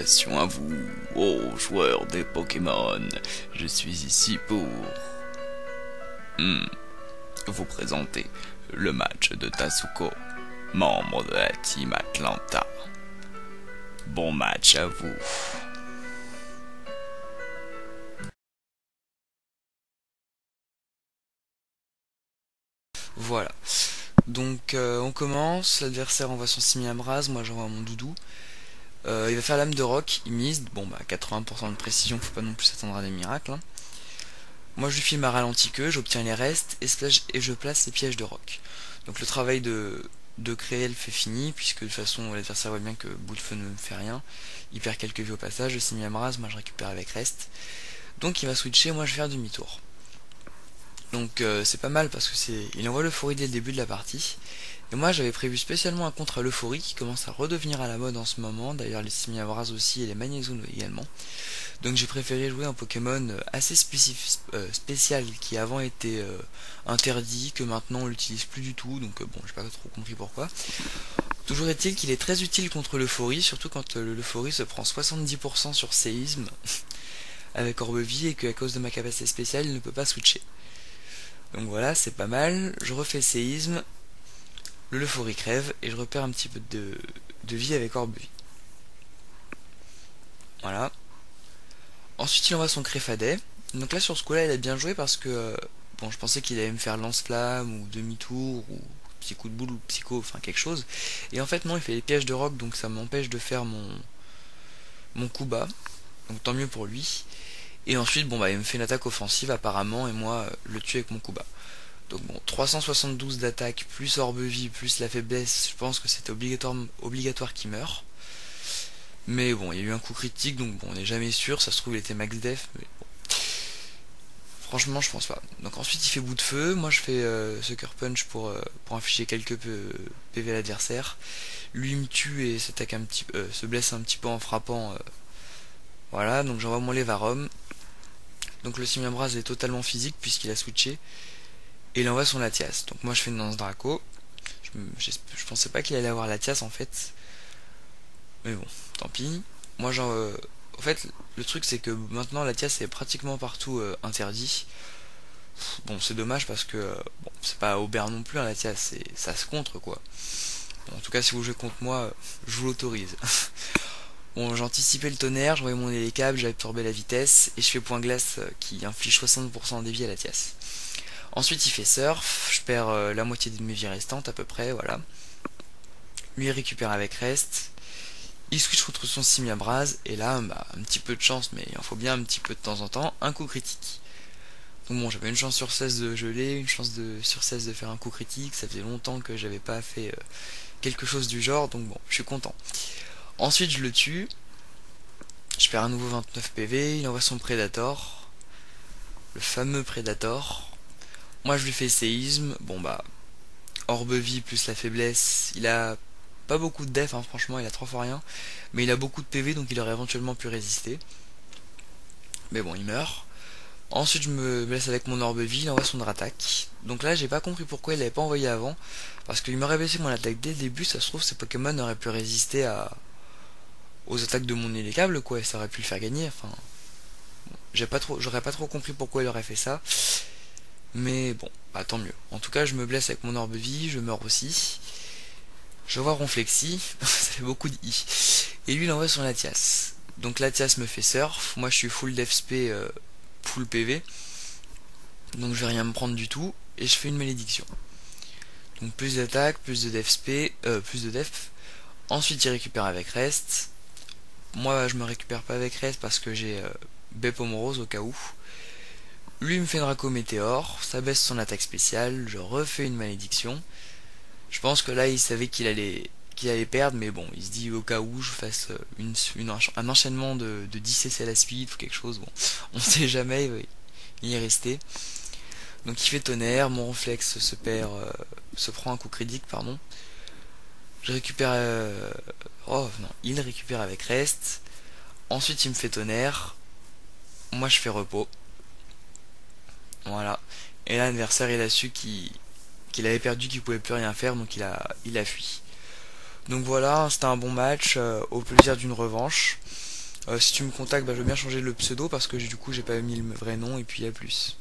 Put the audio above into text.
Salutations à vous, ô joueurs des Pokémon. Je suis ici pour vous présenter le match de Tasuko, membre de la Team Atlanta. Bon match à vous. Voilà. Donc on commence, l'adversaire envoie son Simiamraz, moi j'envoie mon Doudou. Il va faire lame de roc, il mise, bon bah 80% de précision, faut pas non plus s'attendre à des miracles. Hein. Moi je lui filme à ralenti que, j'obtiens les restes et je place les pièges de roc. Donc le travail de créer le fait fini, puisque de toute façon l'adversaire voit bien que bout de feu ne me fait rien. Il perd quelques vies au passage, le Simiamraz, moi je récupère avec reste. Donc il va switcher, moi je vais faire demi-tour. Donc c'est pas mal parce que il envoie l'euphorie dès le début de la partie. Et moi j'avais prévu spécialement un contre à l'euphorie qui commence à redevenir à la mode en ce moment. D'ailleurs les Simiabras aussi et les Magnézone également. Donc j'ai préféré jouer un Pokémon assez spécial qui avant était interdit, que maintenant on l'utilise plus du tout. Donc bon, j'ai pas trop compris pourquoi. Toujours est-il qu'il est très utile contre l'euphorie, surtout quand l'euphorie se prend 70% sur séisme avec Orbe-Vie et qu'à cause de ma capacité spéciale il ne peut pas switcher. Donc voilà, c'est pas mal. Je refais séisme, l'euphorie crève et je repère un petit peu de vie avec Orbe-Vie. Voilà. Ensuite il envoie son Créfadet. Donc là sur ce coup là il a bien joué parce que bon, je pensais qu'il allait me faire lance-flamme ou demi-tour ou petit coup de boule ou psycho, enfin quelque chose. Et en fait non, il fait les pièges de roc, donc ça m'empêche de faire mon coup bas. Donc tant mieux pour lui. Et ensuite bon bah il me fait une attaque offensive apparemment et moi le tue avec mon coup bas. Donc bon, 372 d'attaque plus Orbe-Vie plus la faiblesse, je pense que c'était obligatoire qu'il meure. Mais bon, il y a eu un coup critique, donc bon, on n'est jamais sûr, ça se trouve il était max def, mais bon. Franchement, je pense pas. Donc ensuite il fait bout de feu, moi je fais Sucker Punch pour infliger quelques PV à l'adversaire. Lui il me tue et s'attaque un petit se blesse un petit peu en frappant. Voilà, donc j'envoie mon Levarum. Donc le Simiamraz est totalement physique puisqu'il a switché. Et il envoie son Latias. Donc moi je fais une Lance Draco. Je pensais pas qu'il allait avoir Latias en fait. Mais bon, tant pis. Moi en fait, le truc c'est que maintenant Latias est pratiquement partout interdit. Bon, c'est dommage parce que bon, c'est pas Aubert non plus un Latias, ça se contre quoi. Bon, en tout cas si vous jouez contre moi, je vous l'autorise. Bon, j'ai anticipé le tonnerre, j'ai envoyé mon hélicable, j'ai absorbé la vitesse, et je fais point glace qui inflige 60% des vies à Latias. Ensuite il fait surf, je perds la moitié de mes vies restantes à peu près, voilà. Lui il récupère avec reste. Il switch contre son Simiabraz, et là, bah, un petit peu de chance, mais il en faut bien un petit peu de temps en temps, un coup critique. Donc bon, j'avais une chance sur 16 de geler, une chance sur 16 de faire un coup critique, ça faisait longtemps que j'avais pas fait quelque chose du genre, donc bon, je suis content. Ensuite je le tue, je perds à nouveau 29 PV, il envoie son Predator, le fameux Predator. Moi je lui fais séisme, bon bah, Orbe-Vie plus la faiblesse, il a pas beaucoup de def, hein, franchement il a 3 fois rien, mais il a beaucoup de PV donc il aurait éventuellement pu résister. Mais bon, il meurt. Ensuite je me blesse avec mon Orbe-Vie, il envoie son attaque. Donc là j'ai pas compris pourquoi il l'avait pas envoyé avant, parce qu'il m'aurait baissé mon attaque dès le début, ça se trouve ces Pokémon auraient pu résister aux attaques de mon hélicable quoi, et ça aurait pu le faire gagner, enfin... J'aurais pas trop compris pourquoi il aurait fait ça. Mais bon, bah tant mieux. En tout cas, je me blesse avec mon Orbe-Vie, je meurs aussi. Je vois Ronflexi, ça fait beaucoup de i. Et lui, il envoie son Latias. Donc Latias me fait surf, moi je suis full DefSP, full PV. Donc je vais rien me prendre du tout, et je fais une malédiction. Donc plus d'attaque, plus de DefSP, plus de def. Ensuite il récupère avec reste. Moi je me récupère pas avec reste parce que j'ai Bepomorose au cas où. Lui me fait une Draco Météore, ça baisse son attaque spéciale, je refais une malédiction. Je pense que là il savait qu'il allait perdre, mais bon, il se dit au cas où je fasse un enchaînement de 10 CC à la suite ou quelque chose, bon, on sait jamais, il est resté. Donc il fait tonnerre, mon réflexe se prend un coup critique, pardon. Je récupère... oh non, il récupère avec reste. Ensuite il me fait tonnerre. Moi je fais repos. Voilà. Et là l'adversaire il a su qu'il avait perdu, qu'il pouvait plus rien faire, donc il a fui. Donc voilà, c'était un bon match, au plaisir d'une revanche. Si tu me contactes, bah, je veux bien changer le pseudo parce que du coup j'ai pas mis le vrai nom et puis à plus.